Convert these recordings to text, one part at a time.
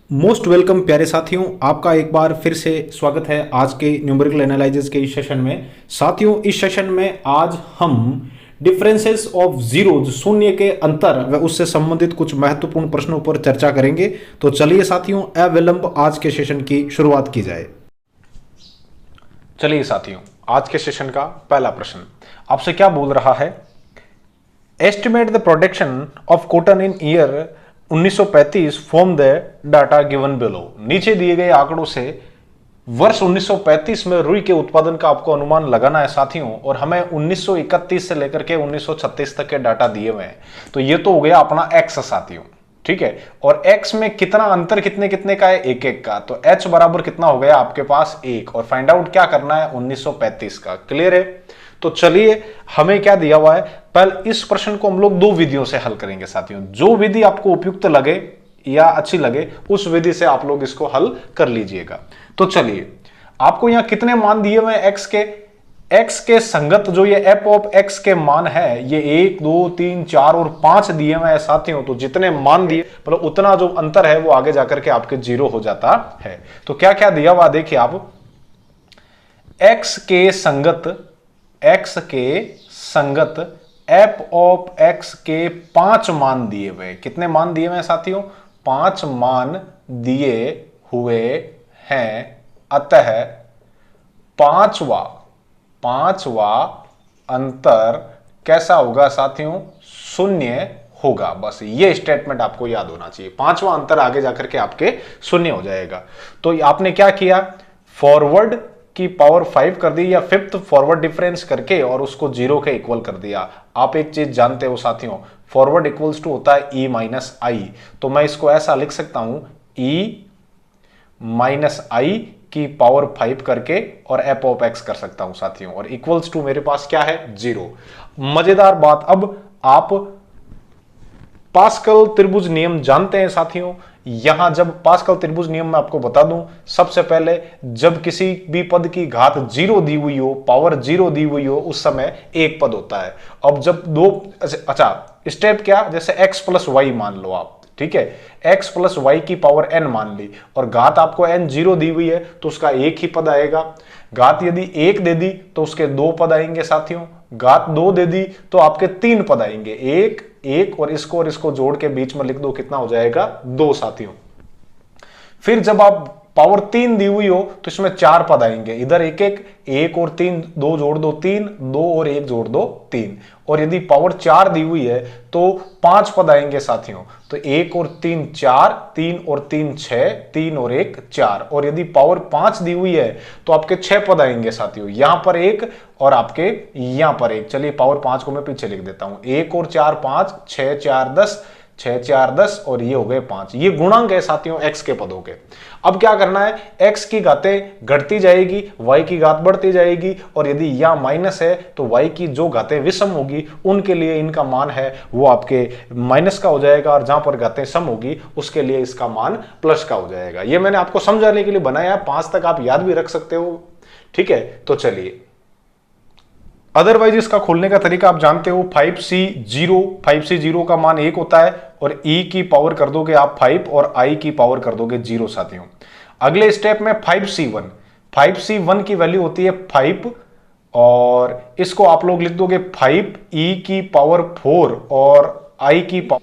Most welcome प्यारे साथियों, आपका एक बार फिर से स्वागत है आज के न्यूमेरिकल एनालिसिस के इस सेशन में। साथियों, इस सेशन में आज हम डिफरेंसेस ऑफ जीरोज, शून्य के अंतर व उससे संबंधित कुछ महत्वपूर्ण प्रश्नों पर चर्चा करेंगे। तो चलिए साथियों, अविलंब आज के सेशन की शुरुआत की जाए। चलिए साथियों, आज के सेशन का पहला प्रश्न आपसे क्या बोल रहा है? Estimate the production of cotton in year 1935 from the data given below. नीचे दिए गए आंकड़ों से वर्ष 1935 में रुई के उत्पादन का आपको अनुमान लगाना है साथियों, और हमें 1931 से लेकर के 1936 तक के डाटा दिए हुए हैं। तो ये तो हो गया अपना एक्स साथियों, ठीक है। और एक्स में कितना अंतर कितने कितने का है? एक एक का। तो एच बराबर कितना हो गया आपके पास? एक। और फाइंड आउट क्या करना है? 1935 का। क्लियर है? तो चलिए, हमें क्या दिया हुआ है, पहले इस प्रश्न को हम लोग दो विधियों से हल करेंगे साथियों। जो विधि आपको उपयुक्त लगे या अच्छी लगे उस विधि से आप लोग इसको हल कर लीजिएगा। तो चलिए, आपको यहां कितने मान दिए हुए एक्स के संगत जो ये एफ ऑफ एक्स के मान है, ये 1 2 3 4 और 5 दिए हुए हैं साथियों। तो जितने मान दिए मतलब उतना जो अंतर है वो आगे जाकर के आपके जीरो हो जाता है। तो क्या क्या दिया हुआ देखिए आप, एक्स के संगत एफ ऑफ एक्स के 5 मान दिए हुए। कितने मान दिए हुए हैं साथियों? 5 मान दिए हुए हैं। अतः पांचवा अंतर कैसा होगा साथियों? शून्य होगा। बस ये स्टेटमेंट आपको याद होना चाहिए। पांचवा अंतर आगे जाकर के आपके शून्य हो जाएगा। तो आपने क्या किया, फॉरवर्ड की पावर 5 कर दी या फिफ्थ फॉरवर्ड डिफरेंस करके और उसको जीरो के इक्वल कर दिया। आप एक चीज जानते हो साथियों, फॉरवर्ड इक्वल्स टू होता है ई माइनस आई। तो मैं इसको ऐसा लिख सकता हूं, ई माइनस आई की पावर 5 करके और एफ ऑफ एक्स कर सकता हूं साथियों। और इक्वल्स टू मेरे पास क्या है? जीरो। मजेदार बात, अब आप पास्कल त्रिभुज नियम जानते हैं साथियों। यहां जब पास्कल त्रिभुज नियम में आपको बता दूं, सबसे पहले जब किसी भी पद की घात जीरो दी हुई हो, पावर जीरो दी हुई हो, उस समय एक पद होता है। अब जब दो, अच्छा स्टेप क्या, जैसे x प्लस वाई मान लो आप, ठीक है, x प्लस वाई की पावर n मान ली और घात आपको n जीरो दी हुई है तो उसका एक ही पद आएगा। घात यदि एक दे दी तो उसके दो पद आएंगे साथियों। घात दो दे दी तो आपके तीन पद आएंगे, एक एक और इसको जोड़ के बीच में लिख दो, कितना हो जाएगा? दो साथियों। फिर जब आप पावर 3 दी हुई हो तो इसमें चार पद आएंगे, इधर एक एक, एक और तीन, दो जोड़ दो तीन, दो और एक जोड़ दो तीन। और यदि पावर 4 दी हुई है तो पांच पद आएंगे साथियों। तो एक और तीन चार, तीन और तीन छह, तीन और एक चार। और यदि पावर 5 दी हुई है तो आपके छह पद आएंगे साथियों, यहां पर एक और आपके यहां पर एक। चलिए पावर 5 को मैं पीछे लिख देता हूं, एक और चार पांच, छह चार 10, 6 4 10 और ये हो गए 5। ये गुणांक है साथियों x के पदों के। अब क्या करना है, x की घातें घटती जाएगी, y की घात बढ़ती जाएगी, और यदि यहां माइनस है तो y की जो घातें विषम होगी उनके लिए इनका मान है वो आपके माइनस का हो जाएगा, और जहां पर घातें सम होगी उसके लिए इसका मान प्लस का हो जाएगा। ये मैंने आपको समझाने के लिए बनाया है, 5 तक आप याद भी रख सकते हो, ठीक है। तो चलिए, अदरवाइज इसका खोलने का तरीका आप जानते हो, 5C0 का मान 1 होता है और e की पावर कर दोगे आप 5 और i की पावर कर दोगे 0 साथियों। अगले स्टेप में 5C1 की वैल्यू होती है 5 और इसको आप लोग लिख दोगे 5e की पावर 4 और i की पावर,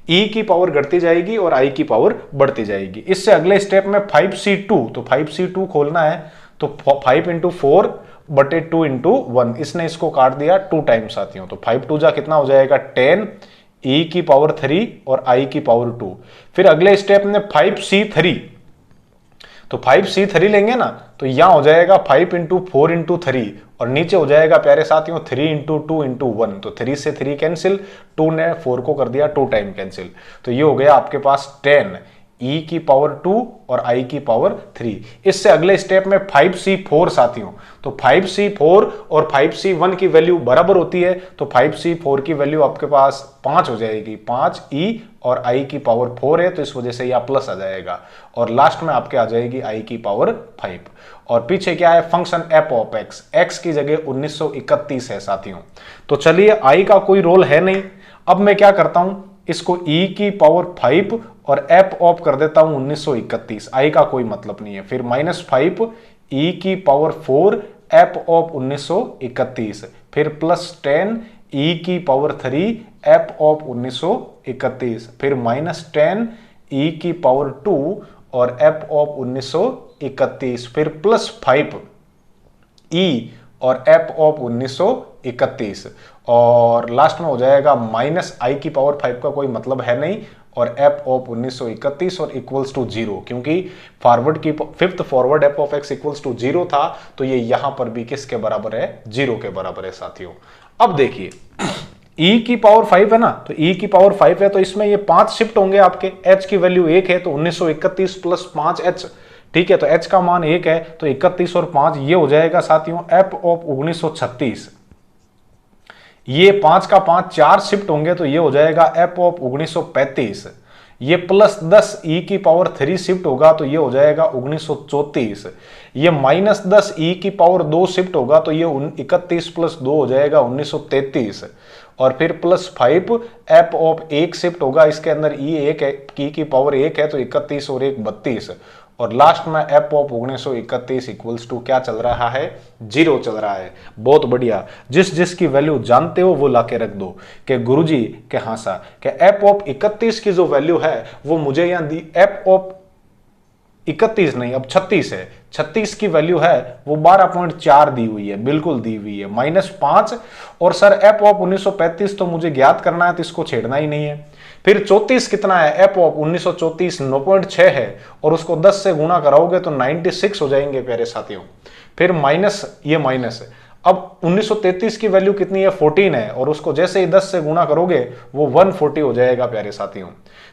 e की पावर घटती जाएगी और i की पावर बढ़ती जाएगी। इससे अगले स्टेप में 5C2, तो 5C2 खोलना है तो 5 इंटू 4 बटे 2 इंटू 1, इसने इसको काट दिया 2 टाइम साथियों। तो 5 2 जा कितना हो जाएगा? 10, e की पावर 3 और i की पावर 2। फिर अगले स्टेप में 5C3, तो 5C3 लेंगे ना तो यहां हो जाएगा 5 इंटू 4 इंटू 3 और नीचे हो जाएगा प्यारे साथियों 3 इंटू 2 इंटू 1। तो 3 से 3 कैंसिल, 2 ने 4 को कर दिया 2 टाइम कैंसिल। तो ये हो गया आपके पास 10, e की पावर 2 और i की पावर 3। इससे अगले स्टेप में 5C4 साथियों, तो 5C4 और 5C1 की वैल्यू बराबर होती है, तो 5C4 की वैल्यू आपके पास 5 हो जाएगी, 5e और i की पावर 4 है तो इस वजह से यह प्लस आ जाएगा, और लास्ट में आपके आ जाएगी i की पावर 5। और पीछे क्या है? Function f of x, x की जगह 1931 है साथियों। तो चलिए, i का कोई रोल है नहीं। अब मैं क्या करता हूं, इसको e की पावर 5 और एप ऑफ कर देता हूं 1931, आई का कोई मतलब नहीं है। फिर -5 e की पावर 4 एप ऑफ 1931, फिर +10 e की पावर 3 एप ऑफ 1931, फिर -10 e की पावर 2 और एप ऑफ 1931, फिर +5 e और एप ऑफ 1931, और लास्ट में हो जाएगा -i की पावर 5 का कोई मतलब है नहीं, और एप ऑफ 1931 और इक्वल्स टू 0, क्योंकि फॉरवर्ड की फिफ्थ फॉरवर्ड एप ऑफ एक्स इक्वल्स टू 0 था, तो ये यहां पर भी किसके बराबर है, 0 के बराबर है साथियों। अब देखिए e की पावर 5 है ना, तो e की पावर 5 है तो इसमें ये 5 शिफ्ट होंगे आपके, h की वैल्यू 1 है तो 1931 प्लस 5h, ठीक है, तो h का मान 1 है तो 31 और 5 ये हो जाएगा साथियों एप ऑफ 1936। ये 5 का 5 4 शिफ्ट होंगे तो ये हो जाएगा एप ऑफ 1935। ये +10 e की पावर 3 शिफ्ट होगा तो ये हो जाएगा 1934। ये -10 e की पावर 2 शिफ्ट होगा तो ये 31 + 2 हो जाएगा 1933। और फिर +5 एप ऑफ 1 शिफ्ट होगा, इसके अंदर e 1 है, e की पावर 1 है तो 31 और 1 32, और लास्ट में एप ऑफ 1931 इक्वल्स टू क्या चल रहा है, 0 चल रहा है। बहुत बढ़िया, जिस जिस की वैल्यू जानते हो वो लाके रख दो कि गुरुजी के हाँ सा कि एप ऑफ 31 की जो वैल्यू है वो मुझे यहां दी, एप ऑफ 31 नहीं अब 36 है, 36 की वैल्यू है वो 12.4 दी हुई है, बिल्कुल दी हुई है, -5, और सर एप ऑफ 1935 तो मुझे ज्ञात करना है तो इसको छेड़ना ही नहीं है। फिर 34 कितना है, एप ऑफ 1934 9.6 है, और उसको 10 से गुणा कराओगे तो 96 हो जाएंगे प्यारे साथियों। फिर माइनस, ये माइनस है, अब 1933 की वैल्यू कितनी है, 14 है, और उसको जैसे ही 10 से गुणा करोगे वो 140 हो जाएगा प्यारे साथियों।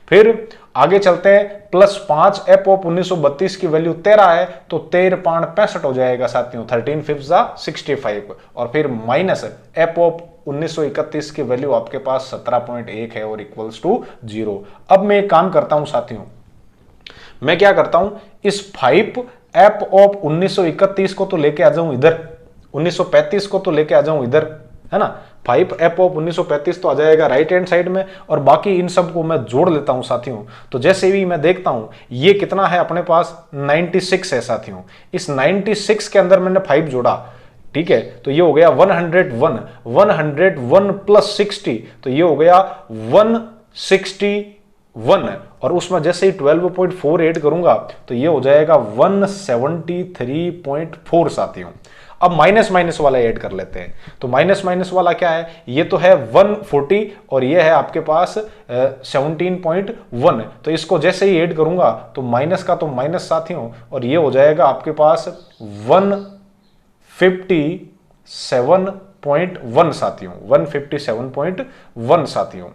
फिर आगे चलते हैं, +5 एप ऑफ 1932 की वैल्यू 13 है तो 13.65 हो जाएगा साथियों, 13 5 65, और फिर माइनस एप ऑफ 1931 की वैल्यू आपके पास 17.1 है और इक्वल्स टू 0। अब मैं एक काम करता हूं साथियों, मैं क्या करता हूं, इस 5 एप ऑफ 1931 को तो लेके आ जाऊं इधर, 1935 को तो लेके आ जाऊं इधर, है ना, 5 एप ऑफ 1935 तो आ जाएगा राइट हैंड साइड में, और बाकी इन सब को मैं जोड़ लेता हूं साथियों। तो जैसे भी मैं देखता हूं ये कितना है अपने पास, 96 है साथियों। इस 96 के अंदर मैंने 5 जोड़ा, ठीक है, तो ये हो गया 101, 101 + 60 तो ये हो गया 161, और उसमें जैसे ही 12.4 ऐड करूंगा तो ये हो जाएगा 173.4 साथियों। अब माइनस माइनस वाला ऐड कर लेते हैं, तो माइनस माइनस वाला क्या है, ये तो है 140 और ये है आपके पास 17.1, तो इसको जैसे ही ऐड करूंगा तो माइनस का तो माइनस साथियों, और ये हो जाएगा आपके पास 157.1 साथियों, 157.1 साथियों।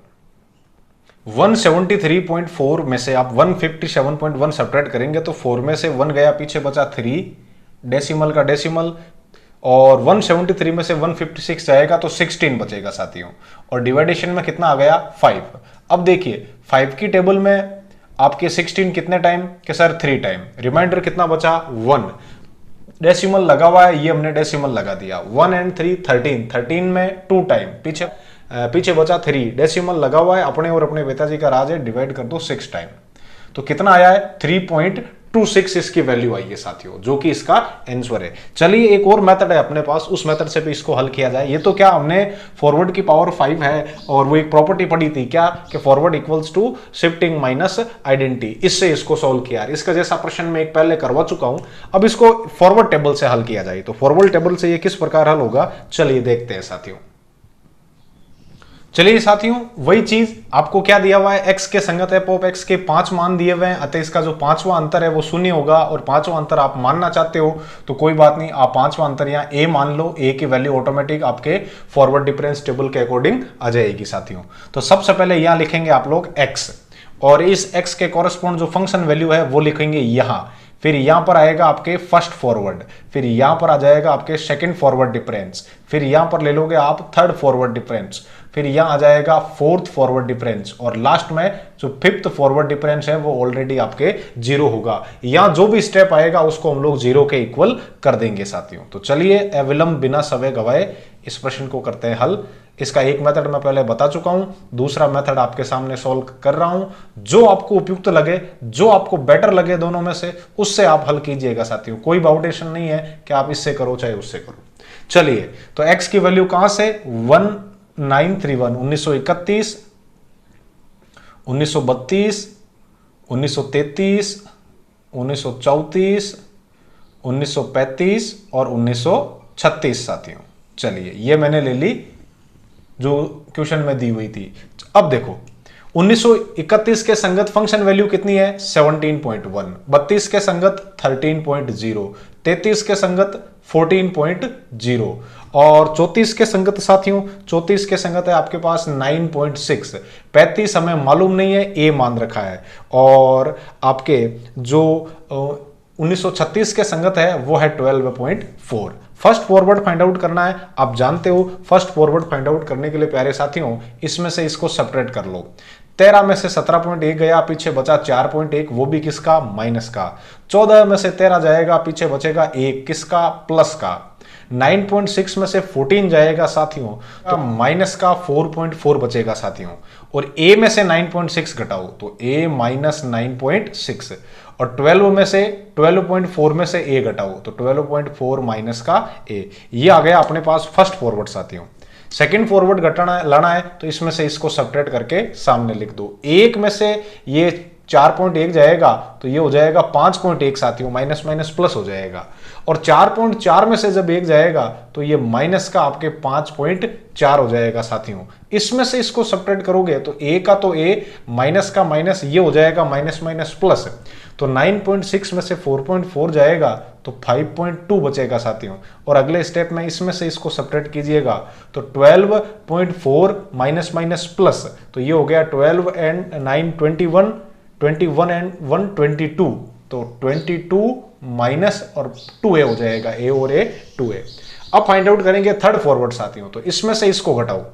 173.4 में से आप 157.1 सब्ट्रैक्ट करेंगे तो 4 में से 1 गया, पीछे बचा 3, डेसिमल का डेसिमल, और 173 में से 156 जाएगा तो 16 बचेगा साथियों, और डिवाइडेशन में कितना आ गया, 5। अब देखिए 5 की टेबल में आपके 16 कितने टाइम के सर, 3 टाइम, रिमाइंडर कितना बचा, 1, डेसिमल लगा हुआ है, ये हमने डेसिमल लगा दिया, 1 and 3 13, 13 में 2 टाइम, पीछे बचा 3, डेसिमल लगा हुआ है, अपने और अपने पिताजी का राज है, डिवाइड कर दो 6 टाइम, तो कितना आया है, 3.26 इसकी वैल्यू आई है साथियों, जो कि इसका आंसर है। चलिए एक और मेथड है अपने पास, उस मेथड से भी इसको हल किया जाए। ये तो क्या हमने फॉरवर्ड की पावर 5 है, और वो एक प्रॉपर्टी पढ़ी थी क्या, कि forward equals to shifting minus identity, इससे इसको सॉल्व किया। इसका जैसा प्रश्न मैं एक पहले करवा चुका हूं, अब इसको फॉरवर्ड टेबल से हल किया जाए। तो फॉरवर्ड टेबल से ये किस प्रकार हल होगा, चलिए देखते हैं साथियों। चलिए साथियों, वही चीज आपको क्या दिया हुआ है, x के संगत एफ ऑफ x के 5 मान दिए हुए हैं, अतः इसका जो 5वां अंतर है वो 0 होगा, और 5वां अंतर आप मानना चाहते हो तो कोई बात नहीं, आप 5वां अंतर यहाँ a मान लो, a की वैल्यू ऑटोमेटिक आपके फॉरवर्ड डिफरेंस टेबल के अकॉर्डिंग आ जाएगी साथियों। तो सबसे पहले यहां लिखेंगे आप लोग x, और इस x के कॉरेस्पॉन्ड जो फंक्शन वैल्यू है वो लिखेंगे यहां, फिर यहां पर आएगा आपके फर्स्ट फॉरवर्ड, फिर यहां पर आ जाएगा आपके सेकंड फॉरवर्ड डिफरेंस, फिर यहां पर ले लोगे आप थर्ड फॉरवर्ड डिफरेंस, फिर यहां आ जाएगा फोर्थ फॉरवर्ड डिफरेंस, और लास्ट में जो फिफ्थ फॉरवर्ड डिफरेंस है वो ऑलरेडी आपके 0 होगा। यहां जो भी स्टेप आएगा उसको हम लोग 0 के इक्वल कर देंगे साथियों। तो चलिए अविलंब बिना समय गवाए इस प्रश्न को करते हैं हल। इसका एक मेथड मैं पहले बता चुका हूं, दूसरा मेथड आपके सामने सॉल्व कर रहा हूं। जो आपको उपयुक्त लगे, जो आपको बेटर लगे दोनों में से, उससे आप हल कीजिएगा साथियों। कोई बाउंडेशन नहीं है कि आप इससे करो चाहे उससे करो। चलिए, तो x की वैल्यू कहां से 1931, 1931, 1932, 1933, 1934, 1935 और 1936 साथियों। चलिए, ये मैंने ले ली जो क्वेश्चन में दी हुई थी। अब देखो, 1931 के संगत फंक्शन वैल्यू कितनी है 17.1, 32 के संगत 13.0, 33 के संगत 14.0 और 34 के संगत साथियों, 34 के संगत है आपके पास 9.6, 35 हमें मालूम नहीं है, ए मान रखा है, और आपके जो 1936 के संगत है वो है 12.4। फर्स्ट फॉरवर्ड फाइंड आउट करना है। आप जानते हो फर्स्ट फॉरवर्ड फाइंड आउट करने के लिए प्यारे साथियों, इसमें से इसको सेपरेट कर लो। 13 में से 17.1 गया, पीछे बचा 4.1, वो भी किसका माइनस का। 14 में से 13 जाएगा, पीछे बचेगा 1, किसका प्लस का। 9.6 में से 14 जाएगा साथियों, तो माइनस का 4.4 बचेगा साथियों। और a में से 9.6 घटाओ तो a माइनस 9.6, और 12 में से 12.4 में से a घटाओ तो 12.4 माइनस का a। ये आ गया अपने पास फर्स्ट फॉरवर्ड साथियों। सेकंड फॉरवर्ड घटाना लाना है तो इसमें से इसको सब्ट्रैक्ट करके सामने लिख दो। 1 में से ये 4.1 जाएगा तो ये हो जाएगा 5.1 साथियों, माइनस माइनस प्लस हो जाएगा। और 4.4 में से जब 1 जाएगा तो ये माइनस का आपके 5.4 हो जाएगा साथियों। इसमें से इसको सब्ट्रैक्ट करोगे तो a का तो a, माइनस का माइनस, ये हो जाएगा माइनस माइनस प्लस। तो 9.6 में से 4.4 जाएगा तो 5.2 बचेगा साथियों। और अगले स्टेप में इसमें से इसको सब्ट्रैक्ट कीजिएगा तो 12.4 माइनस माइनस प्लस, तो ये हो गया 12 एंड 9 21, 21 एंड 1 22, तो 22 माइनस और 2a हो जाएगा, a और a 2a। अब फाइंड आउट करेंगे थर्ड फॉरवर्ड साथियों, तो इसमें से इसको घटाओ।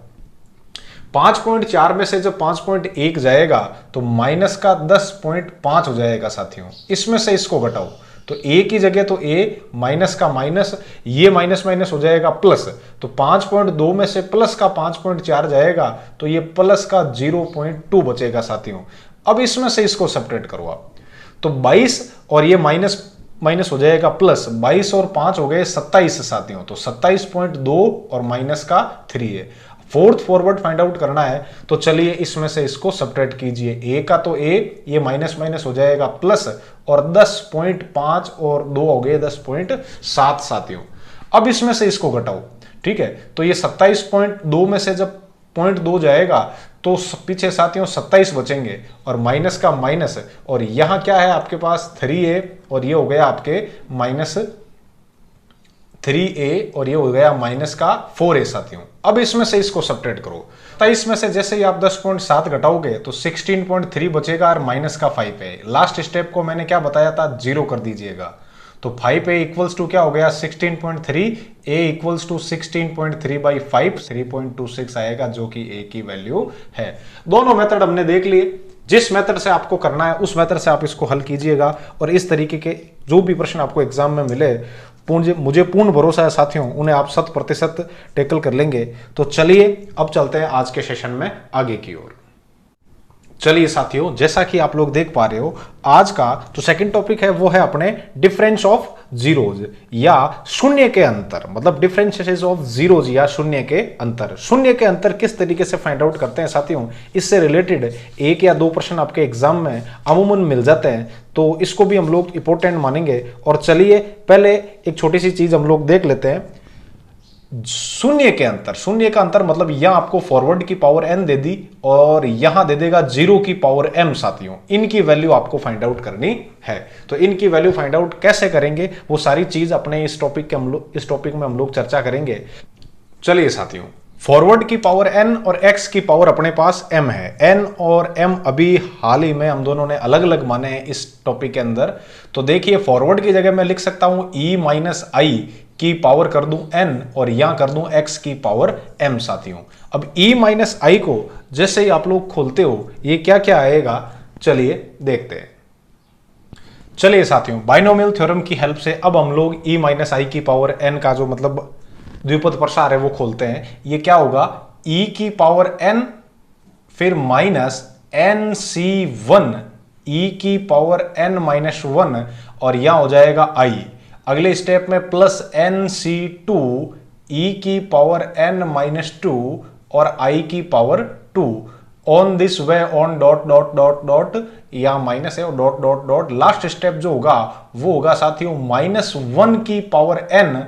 5.4 में से जब 5.1 जाएगा तो माइनस का 10.5 हो जाएगा साथियों। इसमें से इसको घटाओ तो a की जगह तो a, माइनस का माइनस, ये माइनस माइनस हो जाएगा प्लस, तो 5.2 में से प्लस का 5.4 जाएगा तो ये प्लस का 0.2 बचेगा साथियों। अब इसमें से इसको सेपरेट करो आप, तो 22 और ये माइनस माइनस हो जाएगा प्लस, 22 और 5 हो गए 27 साथियों, तो 27.2 और माइनस का 3 है। फोर्थ फॉरवर्ड फाइंड आउट करना है तो चलिए इसमें से इसको सब्ट्रैक्ट कीजिए। a का तो a, ये माइनस माइनस हो जाएगा प्लस, और 10.5 और 2 हो गए 10.7 साथियों। अब इसमें से इसको घटाओ, ठीक है, तो ये 27.2 में से जब 0.2 जाएगा तो पीछे साथियों 27 बचेंगे, और माइनस का माइनस, और यहां क्या है आपके पास 3a, और ये हो गया आपके माइनस 3a, और ये हो गया माइनस का 4a साथियों। अब इसमें से इसको सब्ट्रैक्ट करो, 27 में से जैसे ही आप 10.7 घटाओगे तो 16.3 बचेगा और माइनस का 5 है। लास्ट स्टेप को मैंने क्या बताया था, 0 कर दीजिएगा, तो 5a इक्वल्स टू क्या हो गया 16.3, a इक्वल्स टू 16.3 बाई 5, 3.26 आएगा, जो कि a की वैल्यू है। दोनों मेथड हमने देख लिए, जिस मेथड से आपको करना है उस मेथड से आप इसको हल कीजिएगा, और इस तरीके के जो भी प्रश्न आपको एग्जाम में मिले, मुझे पूर्ण भरोसा है साथियों उन्हें आप 100% टैकल कर लेंगे। तो चलिए अब चलते हैं आज के सेशन में आगे की ओर। चलिए साथियों, जैसा कि आप लोग देख पा रहे हो, आज का जो सेकंड टॉपिक है वो है अपने डिफरेंस ऑफ जीरोज या शून्य के अंतर, मतलब डिफरेंसेस ऑफ जीरोज या शून्य के अंतर। शून्य के अंतर किस तरीके से फाइंड आउट करते हैं साथियों, इससे रिलेटेड 1 या 2 प्रश्न आपके एग्जाम में अमूमन मिल जाते हैं, तो इसको भी हम लोग इंपॉर्टेंट मानेंगे। और चलिए पहले एक छोटी सी चीज हम लोग देख लेते हैं, शून्य के अंतर। शून्य का अंतर मतलब यहां आपको फॉरवर्ड की पावर n दे दी और यहां दे देगा 0 की पावर m साथियों। इनकी वैल्यू आपको फाइंड आउट करनी है, तो इनकी वैल्यू फाइंड आउट कैसे करेंगे वो सारी चीज अपने इस टॉपिक में हम लोग चर्चा करेंगे। चलिए साथियों, फॉरवर्ड की पावर n और x की पावर अपने पास m है। n और m अभी हाल ही में हम दोनों ने अलग अलग माने हैं इस टॉपिक के अंदर। तो देखिए, फॉरवर्ड की जगह मैं लिख सकता हूं e माइनस आई की पावर कर दूं n और यहां कर दूं x की पावर m साथियों। अब e माइनस आई को जैसे ही आप लोग खोलते हो ये क्या क्या आएगा, चलिए देखते हैं। चलिए साथियों, बाइनोमियल थ्योरम की हेल्प से अब हम लोग e माइनस आई की पावर n का जो मतलब द्विपद प्रसार है वो खोलते हैं। ये क्या होगा, e की पावर n फिर माइनस nc1 e की पावर n माइनस 1 और यहां हो जाएगा i। अगले स्टेप में प्लस nc2 e की पावर n माइनस 2 और i की power 2 on this way on dot dot dot dot, यहां माइनस है और dot dot dot. Last step जो होगा वो होगा साथियों -1 की पावर n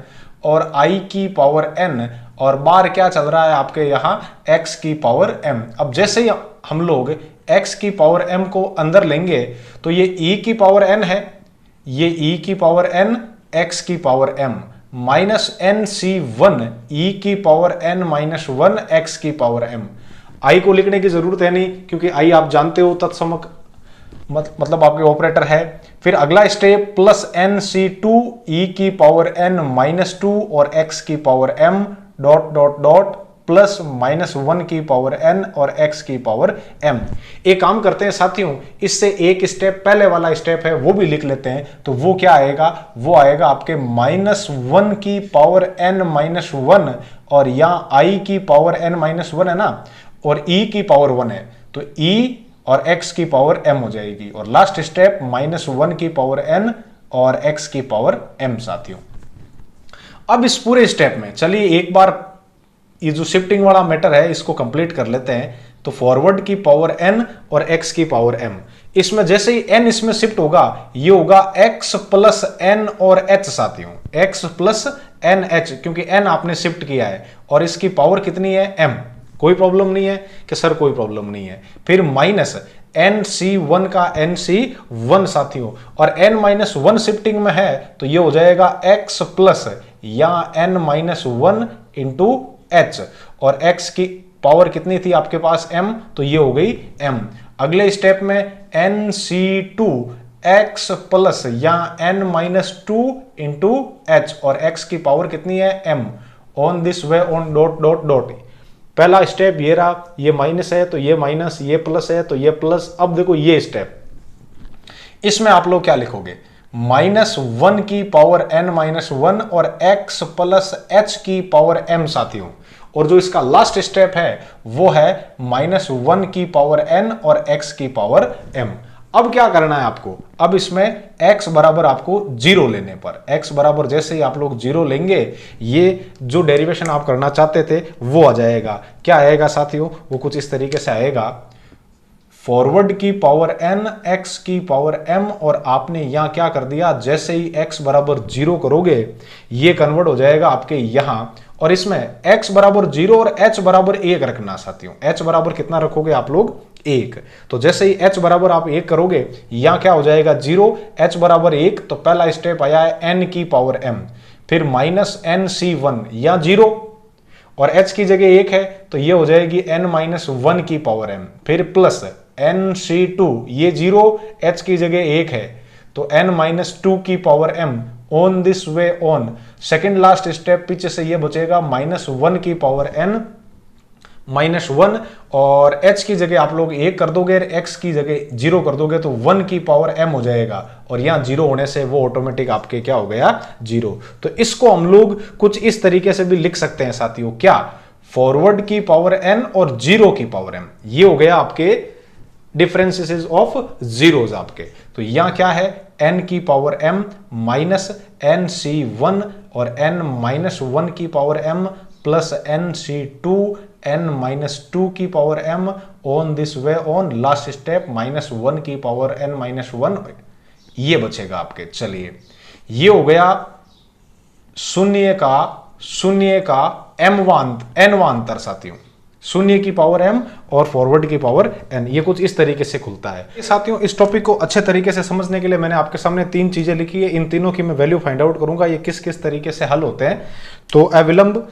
और i की पावर n और बार क्या चल रहा है आपके यहां x की पावर m। अब जैसे ही हम लोग x की पावर m को अंदर लेंगे तो ये e की पावर n है, ये e की पावर n x की power m minus nc1 e की पावर n माइनस 1 x की पावर m। i को लिखने की जरूरत है नहीं क्योंकि i आप जानते हो तत्समक मतलब आपके ऑपरेटर है। फिर अगला स्टेप प्लस nc2 e की पावर n माइनस 2 और x की power m dot dot dot plus -1 की पावर n और x की पावर m। एक काम करते हैं साथियों, इससे एक स्टेप पहले वाला स्टेप है वो भी लिख लेते हैं। तो वो क्या आएगा, वो आएगा आपके -1 की पावर n माइनस 1 और यहां i की पावर n माइनस 1 है ना, और e की पावर 1 है तो e और x की पावर m हो जाएगी। और लास्ट स्टेप -1 की पावर n और x की पावर m साथियों। अब इस पूरे स्टेप में चलिए एक बार ये जो शिफ्टिंग वाला मैटर है इसको कंप्लीट कर लेते हैं। तो फॉरवर्ड की पावर n और x की पावर m, इसमें जैसे ही n इसमें शिफ्ट होगा ये होगा x प्लस n और h साथियों, x प्लस n h, क्योंकि n आपने शिफ्ट किया है और इसकी पावर कितनी है m। कोई प्रॉब्लम नहीं है कि सर कोई प्रॉब्लम नहीं है। फिर माइनस nc1 का nc1 साथियों, और n माइनस 1 शिफ्टिंग में है तो ये हो जाएगा x प्लस या n माइनस 1 इंटू h, और x की पावर कितनी थी आपके पास m, तो ये हो गई m। अगले स्टेप में nc2 x प्लस या n माइनस 2 इंटू h, और x की पावर कितनी है m on this way on dot dot dot. पहला स्टेप ये रहा, ये माइनस है तो ये माइनस, ये प्लस है तो ये प्लस। अब देखो ये स्टेप, इसमें आप लोग क्या लिखोगे, -1 की पावर n माइनस 1 और x प्लस h की पावर m साथियों। और जो इसका लास्ट स्टेप है वो है -1 की पावर n और x की पावर m। अब क्या करना है आपको, अब इसमें x बराबर आपको 0 लेने पर, x बराबर जैसे ही आप लोग 0 लेंगे ये जो डेरिवेशन आप करना चाहते थे वो आ जाएगा। क्या आएगा साथियों, वो कुछ इस तरीके से आएगा, फॉरवर्ड की पावर n x की पावर m, और आपने यहां क्या कर दिया, जैसे ही x बराबर 0 करोगे ये कन्वर्ट हो जाएगा आपके यहां, और इसमें x बराबर 0 और h बराबर 1 रखना साथियों। h बराबर कितना रखोगे आप लोग 1, तो जैसे ही h बराबर आप 1 करोगे यहां क्या हो जाएगा 0, h बराबर 1, तो पहला स्टेप आया है n की पावर m, फिर माइनस nc1 या 0 और h की जगह 1 है तो ये हो जाएगी n माइनस 1 की पावर m, फिर प्लस nc2 ये 0, h की जगह 1 है तो n माइनस 2 की power m on this way on. Second last step पीछे से ये बचेगा -1 की पावर n माइनस 1, और h की जगह आप लोग 1 कर दोगे, x की जगह 0 कर दोगे तो 1 की पावर m हो जाएगा, और यहां 0 होने से वो ऑटोमेटिक आपके क्या हो गया 0। तो इसको हम लोग कुछ इस तरीके से भी लिख सकते हैं साथियों, क्या, फॉरवर्ड की पावर n और 0 की पावर m, ये हो गया आपके डिफरेंसेस ऑफ जीरोस आपके। तो यहां क्या है, n की पावर m माइनस nc1 और n माइनस 1 की power m plus nc2 n minus 2 की power m on this way on. Last step -1 की पावर n माइनस 1, ये बचेगा आपके। चलिए ये हो गया शून्य का n वांतर साथियों, शून्य की पावर m और फॉरवर्ड की पावर n, ये कुछ इस तरीके से खुलता है साथियों। इस टॉपिक को अच्छे तरीके से समझने के लिए मैंने आपके सामने 3 चीजें लिखी है, इन तीनों की मैं वैल्यू फाइंड आउट करूंगा, ये किस किस तरीके से हल होते हैं। तो अविलंब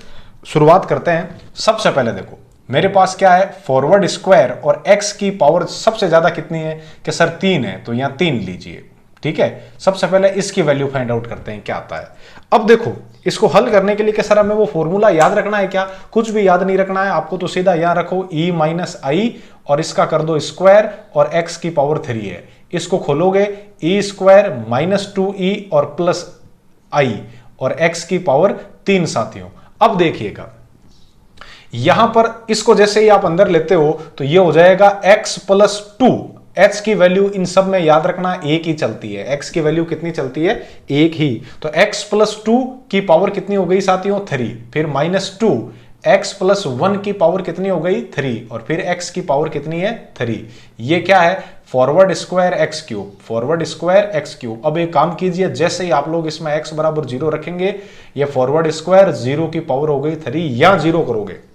शुरुआत करते हैं। सबसे पहले देखो मेरे पास क्या है, फॉरवर्ड स्क्वायर और x की पावर सबसे ज्यादा कितनी है कि सर 3 है, तो यहां 3 लीजिए, ठीक है। सबसे पहले इसकी वैल्यू फाइंड आउट करते हैं क्या आता है। अब देखो इसको हल करने के लिए कि सर हमें वो फॉर्मूला याद रखना है क्या, कुछ भी याद नहीं रखना है आपको, तो सीधा यहां रखो e माइनस आई और इसका कर दो स्क्वायर, और x की पावर 3 है, इसको खोलोगे e स्क्वायर माइनस 2e और प्लस आई और x की पावर 3 साथियों। अब देखिएगा यहां पर इसको जैसे ही आप अंदर लेते हो तो ये हो जाएगा x प्लस 2। x की वैल्यू इन सब में याद रखना एक ही चलती है, x की वैल्यू कितनी चलती है, एक ही। तो x प्लस 2 की पावर कितनी हो गई साथियों, 3। फिर -2 x प्लस 1 की पावर कितनी हो गई, 3। और फिर x की पावर कितनी है, 3। ये क्या है, forward square x cube, forward square x cube. अब एक काम कीजिए, जैसे ही आप लोग इसमें x बराबर 0 रखेंगे, ये फॉरवर्ड स्क्वायर 0 की पावर हो गई 3, यहां 0 करोगे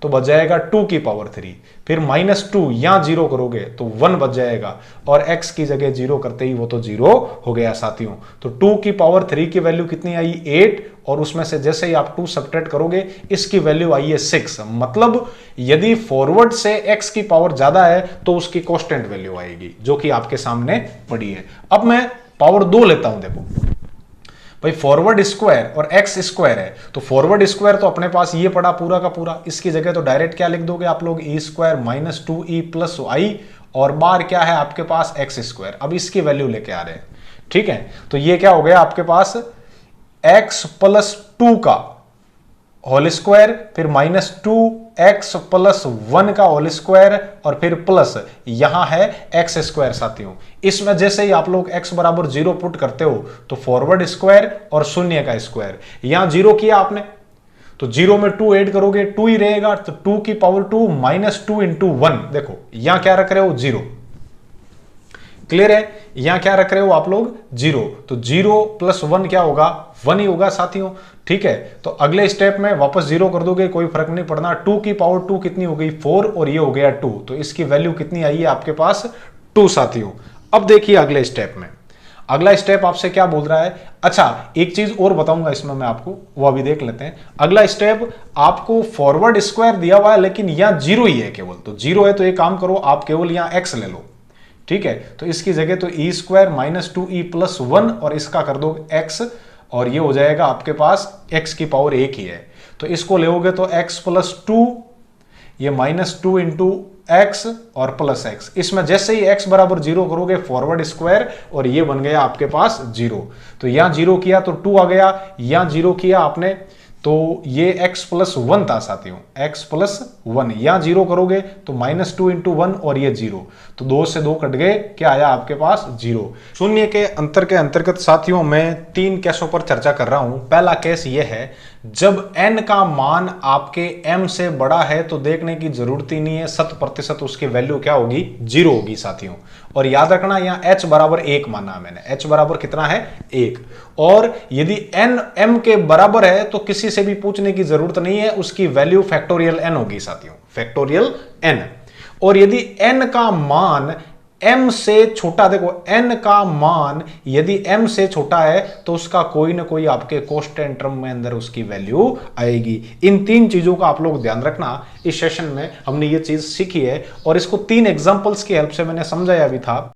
तो बच जाएगा 2 की पावर 3। फिर -2 यहां 0 करोगे तो 1 बच जाएगा, और x की जगह 0 करते ही वो तो 0 हो गया साथियों। तो 2 की पावर 3 की वैल्यू कितनी आई, 8, और उसमें से जैसे ही आप 2 सब्ट्रैक्ट करोगे इसकी वैल्यू आई है 6। मतलब यदि फॉरवर्ड से x की पावर ज्यादा है तो उसकी कांस्टेंट वैल्यू आएगी, जो कि आपके सामने पड़ी है। अब मैं पावर 2 लेता हूं, देखो भाई फॉरवर्ड स्क्वायर और एक्स स्क्वायर है, तो फॉरवर्ड स्क्वायर तो अपने पास ये पड़ा पूरा का पूरा, इसकी जगह तो डायरेक्ट क्या लिख दोगे आप लोग, E square minus 2e plus आई, और बार क्या है आपके पास एक्स स्क्वायर। अब इसकी वैल्यू लेके आ रहे हैं, ठीक है। तो ये क्या हो गया आपके पास x प्लस 2 का होल स्क्वायर, फिर -2x प्लस 1 का होल स्क्वायर, और फिर प्लस यहां है x स्क्वायर साथियों। इसमें जैसे ही आप लोग x बराबर 0 पुट करते हो तो फॉरवर्ड स्क्वायर और शून्य का स्क्वायर, यहां 0 किया आपने तो 0 में 2 ऐड करोगे 2 ही रहेगा, तो 2 की पावर 2 -2 इंटू 1। देखो यहां क्या रख रहे हो, 0। क्लियर है, यहां क्या रख रहे हो आप लोग, 0। तो 0 प्लस 1 क्या होगा, 1 ही होगा साथियों, ठीक है। तो अगले स्टेप में वापस 0 कर दोगे, कोई फर्क नहीं पड़ना। 2 की पावर 2 कितनी हो गई, 4, और ये हो गया 2, तो इसकी वैल्यू कितनी आई है आपके पास, 2 साथियों। अब देखिए अगले स्टेप में, अगला स्टेप आपसे क्या बोल रहा है। अच्छा एक चीज और बताऊंगा इसमें मैं आपको, वो अभी देख लेते हैं। अगला स्टेप आपको फॉरवर्ड स्क्वायर दिया हुआ है लेकिन यहां 0 ही है केवल, तो 0 है तो एक काम करो आप केवल यहां x ले लो, ठीक है। तो इसकी जगह तो ई स्क्वायर -2e प्लस 1, और इसका कर दो x, और ये हो जाएगा आपके पास x की पावर 1 ही है, तो इसको लेोगे तो x प्लस 2, ये -2 इंटू एक्स और प्लस x। इसमें जैसे ही x बराबर 0 करोगे फॉरवर्ड स्क्वायर, और ये बन गया आपके पास 0। तो यहां 0 किया तो 2 आ गया, यहां 0 किया आपने तो ये x प्लस 1 था साथियों, x प्लस 1। यहां 0 करोगे तो -2 इंटू 1, और ये 0, तो 2 से 2 कट गए, क्या आया आपके पास, 0। शून्य के अंतर्गत साथियों मैं 3 केसों पर चर्चा कर रहा हूं। पहला केस ये है, जब n का मान आपके m से बड़ा है तो देखने की जरूरत ही नहीं है, 100% उसकी वैल्यू क्या होगी, 0 होगी साथियों। और याद रखना यहां h बराबर 1 माना मैंने, h बराबर कितना है, 1। और यदि n m के बराबर है तो किसी से भी पूछने की जरूरत नहीं है, उसकी वैल्यू फैक्टोरियल n होगी साथियों, फैक्टोरियल n। और यदि n का मान m से छोटा, देखो n का मान यदि m से छोटा है तो उसका कोई ना कोई आपके कांस्टेंट टर्म में अंदर उसकी वैल्यू आएगी। इन 3 चीजों का आप लोग ध्यान रखना। इस सेशन में हमने ये चीज सीखी है और इसको 3 एग्जांपल्स की हेल्प से मैंने समझाया भी था।